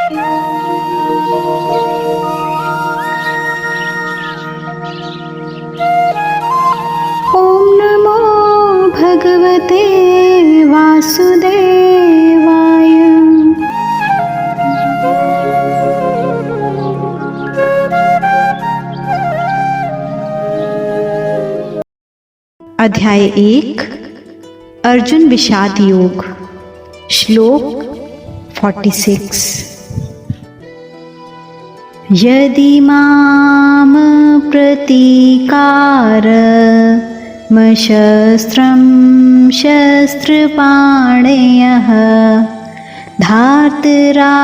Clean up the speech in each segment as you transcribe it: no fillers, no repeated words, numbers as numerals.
ओम नमो भगवते वासुदेवाय। अध्याय 1 अर्जुन विषाद योग। श्लोक 46। यदि माम प्रतीकारमशस्त्रं शस्त्रपाणयः धार्तराष्ट्रारणे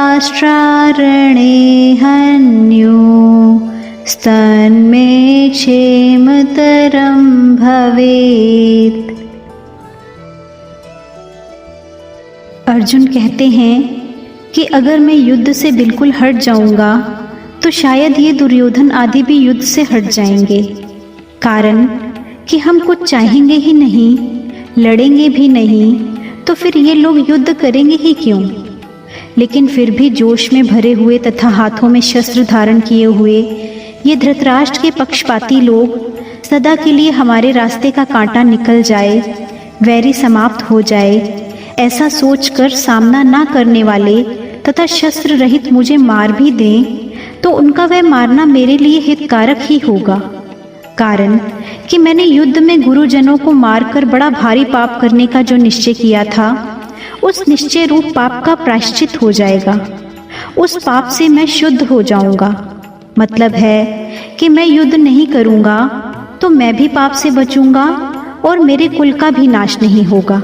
हन्यो स्तन्मे क्षेमतरं भवेत्। अर्जुन कहते हैं कि अगर मैं युद्ध से बिल्कुल हट जाऊंगा तो शायद ये दुर्योधन आदि भी युद्ध से हट जाएंगे, कारण कि हम कुछ चाहेंगे ही नहीं, लड़ेंगे भी नहीं, तो फिर ये लोग युद्ध करेंगे ही क्यों। लेकिन फिर भी जोश में भरे हुए तथा हाथों में शस्त्र धारण किए हुए ये धृतराष्ट्र के पक्षपाती लोग सदा के लिए हमारे रास्ते का कांटा निकल जाए, वैरी समाप्त हो जाए, ऐसा सोचकर सामना ना करने वाले तथा शस्त्र रहित मुझे मार भी दें तो उनका वह मारना मेरे लिए हितकारक ही होगा, कारण कि मैंने युद्ध में गुरुजनों को मारकर बड़ा भारी पाप करने का जो निश्चय किया था, उस निश्चय रूप पाप का प्रायश्चित हो जाएगा। उस पाप से मैं शुद्ध हो जाऊंगा। मतलब है कि मैं युद्ध नहीं करूंगा तो मैं भी पाप से बचूंगा और मेरे कुल का भी नाश नहीं होगा।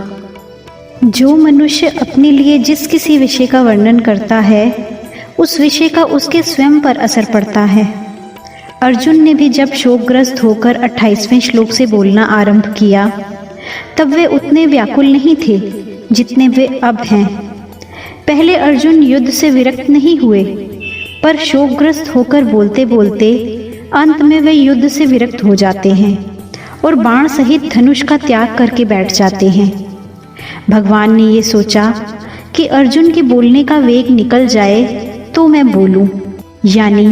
जो मनुष्य अपने लिए जिस किसी विषय का वर्णन करता है उस विषय का उसके स्वयं पर असर पड़ता है। अर्जुन ने भी जब शोकग्रस्त होकर 28वें श्लोक से बोलना आरंभ किया तब वे उतने व्याकुल नहीं थे जितने वे अब हैं। पहले अर्जुन युद्ध से विरक्त नहीं हुए, पर शोकग्रस्त होकर बोलते बोलते अंत में वे युद्ध से विरक्त हो जाते हैं और बाण सहित धनुष का त्याग करके बैठ जाते हैं। भगवान ने ये सोचा कि अर्जुन के बोलने का वेग निकल जाए तो मैं बोलूं, यानी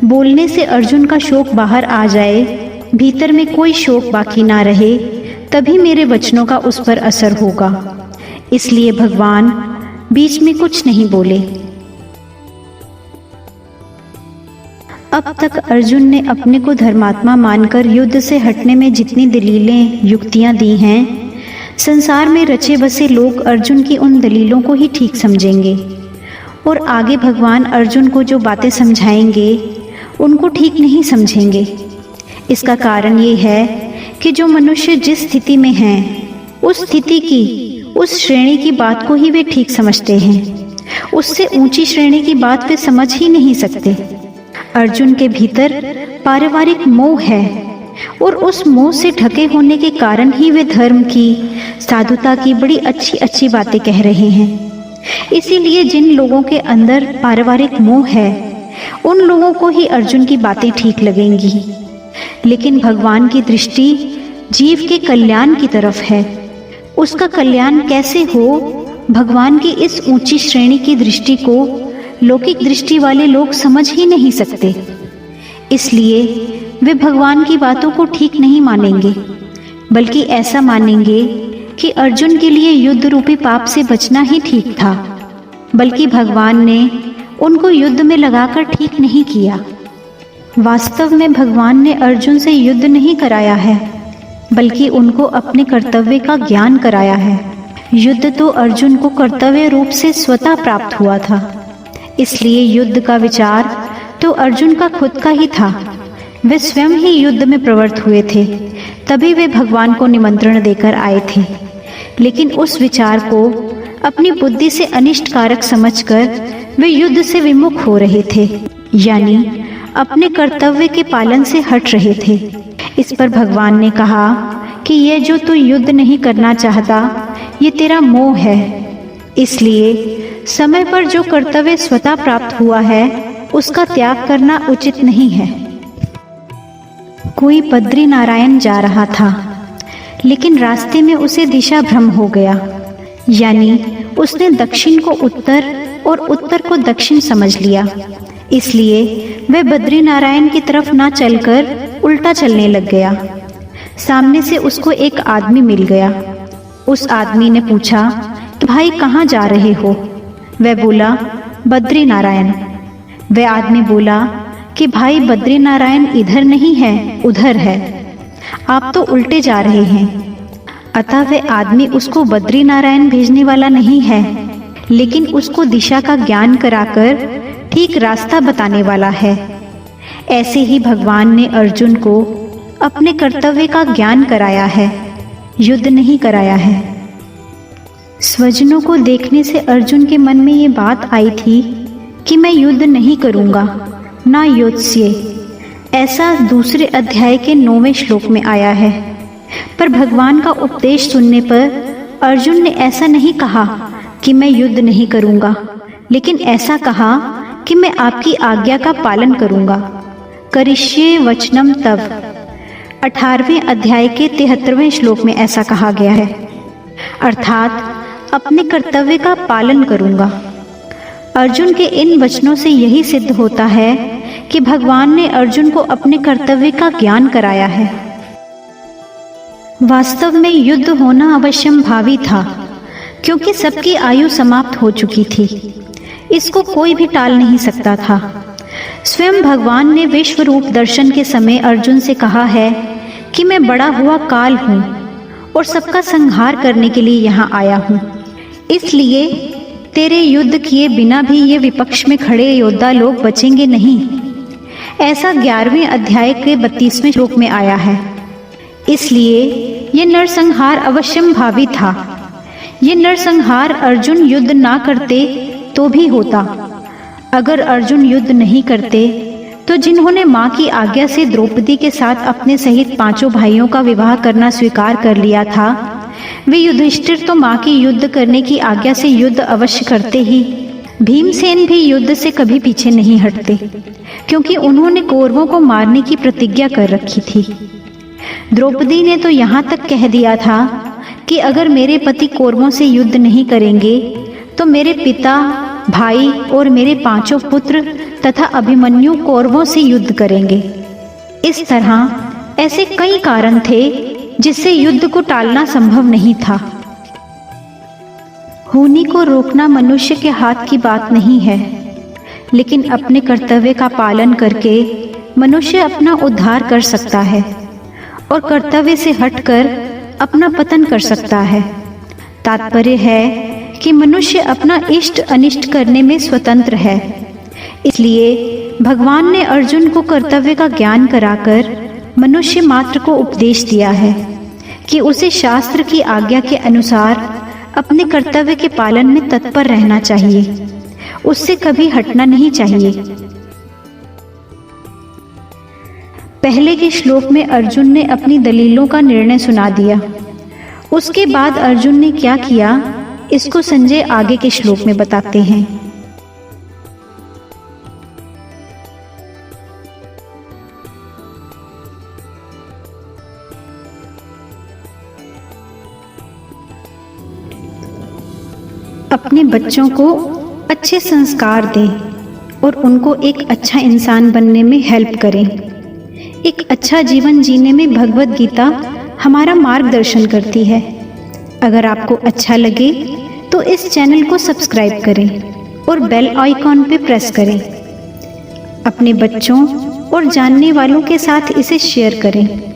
बोलने से अर्जुन का शोक बाहर आ जाए, भीतर में कोई शोक बाकी ना रहे, तभी मेरे वचनों का उस पर असर होगा। इसलिए भगवान बीच में कुछ नहीं बोले। अब तक अर्जुन ने अपने को धर्मात्मा मानकर युद्ध से हटने में जितनी दलीलें युक्तियां दी हैं, संसार में रचे बसे लोग अर्जुन की उन दलीलों को ही ठीक समझेंगे और आगे भगवान अर्जुन को जो बातें समझाएंगे उनको ठीक नहीं समझेंगे। इसका कारण ये है कि जो मनुष्य जिस स्थिति में हैं, उस स्थिति की, उस श्रेणी की बात को ही वे ठीक समझते हैं। उससे ऊंची श्रेणी की बात वे समझ ही नहीं सकते। अर्जुन के भीतर पारिवारिक मोह है और उस मोह से ढके होने के कारण ही वे धर्म की, साधुता की बड़ी अच्छी अच्छी बातें कह रहे हैं। इसीलिए जिन लोगों के अंदर पारिवारिक मोह है उन लोगों को ही अर्जुन की बातें ठीक लगेंगी। लेकिन भगवान की दृष्टि जीव के कल्याण की तरफ है। उसका कल्याण कैसे हो, भगवान की इस ऊंची श्रेणी की दृष्टि को लौकिक दृष्टि वाले लोग समझ ही नहीं सकते। इसलिए वे भगवान की बातों को ठीक नहीं मानेंगे, बल्कि ऐसा मानेंगे कि अर्जुन के लिए युद्ध रूपी पाप से बचना ही ठीक था। बल्कि भगवान ने उनको युद्ध में लगाकर ठीक नहीं किया। वास्तव में भगवान ने अर्जुन से युद्ध नहीं कराया है, बल्कि उनको अपने कर्तव्य का ज्ञान कराया है। युद्ध तो अर्जुन को कर्तव्य रूप से स्वतः प्राप्त हुआ था, इसलिए युद्ध का विचार तो अर्जुन का खुद का ही था। वे स्वयं ही युद्ध में प्रवृत्त हुए थे, तभी वे भगवान को निमंत्रण देकर आए थे। लेकिन उस विचार को अपनी बुद्धि से अनिष्टकारक समझकर वे युद्ध से विमुख हो रहे थे, यानी अपने कर्तव्य के पालन से हट रहे थे। इस पर भगवान ने कहा कि यह जो तू युद्ध नहीं करना चाहता, ये तेरा मोह है। इसलिए समय पर जो कर्तव्य स्वतः प्राप्त हुआ है उसका त्याग करना उचित नहीं है। कोई बद्री नारायण जा रहा था, लेकिन रास्ते में उसे दिशा भ्रम हो गया, यानी उसने दक्षिण को उत्तर और उत्तर को दक्षिण समझ लिया। इसलिए वह बद्रीनारायण की तरफ ना चलकर उल्टा चलने लग गया। सामने से उसको एक आदमी मिल गया। उस आदमी ने पूछा कि भाई कहाँ जा रहे हो? वह बोला बद्रीनारायण। वह आदमी बोला कि भाई बद्रीनारायण इधर नहीं है, उधर है, आप तो उल्टे जा रहे हैं। अतः वह आदमी उसको बद्रीनारायण भेजने वाला नहीं है, लेकिन उसको दिशा का ज्ञान कराकर ठीक रास्ता बताने वाला है। ऐसे ही भगवान ने अर्जुन को अपने कर्तव्य का ज्ञान कराया है, युद्ध नहीं कराया है। स्वजनों को देखने से अर्जुन के मन में ये बात आई थी कि मैं युद्ध नहीं करूँगा, ना योत्स्ये, ऐसा दूसरे अध्याय के 9वें श्लोक में आया है। पर भगवान का उपदेश सुनने पर अर्जुन ने ऐसा नहीं कहा कि मैं युद्ध नहीं करूँगा, लेकिन ऐसा कहा कि मैं आपकी आज्ञा का पालन करूँगा। करिष्ये वचनम तव 18वें अध्याय के 73वें श्लोक में ऐसा कहा गया है, अर्थात अपने कर्तव्य का पालन करूँगा। अर्जुन के इन वचनों से यही सिद्ध होता है कि भगवान ने अर्जुन को अपने कर्तव्य का ज्ञान कराया है। वास्तव में युद्ध होना अवश्यम भावी था, क्योंकि सबकी आयु समाप्त हो चुकी थी। इसको कोई भी टाल नहीं सकता था। स्वयं भगवान ने विश्व रूप दर्शन के समय अर्जुन से कहा है कि मैं बड़ा हुआ काल हूँ और सबका संहार करने के लिए यहाँ आया हूँ। इसलिए तेरे युद्ध किए बिना भी ये विपक्ष में खड़े योद्धा लोग बचेंगे नहीं। ऐसा 11वें अध्याय के 32वें श्लोक में आया है। इसलिए ये नरसंहार अवश्यम भावी था। ये नरसंहार अर्जुन युद्ध ना करते तो भी होता। अगर अर्जुन युद्ध नहीं करते तो जिन्होंने माँ की आज्ञा से द्रौपदी के साथ अपने सहित 5 भाइयों का विवाह करना स्वीकार कर लिया था, वे युधिष्ठिर तो माँ की युद्ध करने की आज्ञा से युद्ध अवश्य करते ही। भीमसेन भी युद्ध से कभी पीछे नहीं हटते, क्योंकि उन्होंने कौरवों को मारने की प्रतिज्ञा कर रखी थी। द्रौपदी ने तो यहाँ तक कह दिया था कि अगर मेरे पति कौरवों से युद्ध नहीं करेंगे तो मेरे पिता, भाई और मेरे 5 पुत्र तथा अभिमन्यु कौरवों से युद्ध करेंगे। इस तरह ऐसे कई कारण थे जिससे युद्ध को टालना संभव नहीं था। होनी को रोकना मनुष्य के हाथ की बात नहीं है, लेकिन अपने कर्तव्य का पालन करके मनुष्य अपना उद्धार कर सकता है और कर्तव्य से हटकर अपना पतन कर सकता है। तात्पर्य है कि मनुष्य अपना इष्ट अनिष्ट करने में स्वतंत्र है। इसलिए भगवान ने अर्जुन को कर्तव्य का ज्ञान कराकर मनुष्य मात्र को उपदेश दिया है कि उसे शास्त्र की आज्ञा के अनुसार अपने कर्तव्य के पालन में तत्पर रहना चाहिए, उससे कभी हटना नहीं चाहिए। पहले के श्लोक में अर्जुन ने अपनी दलीलों का निर्णय सुना दिया। उसके बाद अर्जुन ने क्या किया, इसको संजय आगे के श्लोक में बताते हैं। अपने बच्चों को अच्छे संस्कार दें और उनको एक अच्छा इंसान बनने में हेल्प करें। एक अच्छा जीवन जीने में भगवत गीता हमारा मार्गदर्शन करती है। अगर आपको अच्छा लगे तो इस चैनल को सब्सक्राइब करें और बेल आइकॉन पे प्रेस करें। अपने बच्चों और जानने वालों के साथ इसे शेयर करें।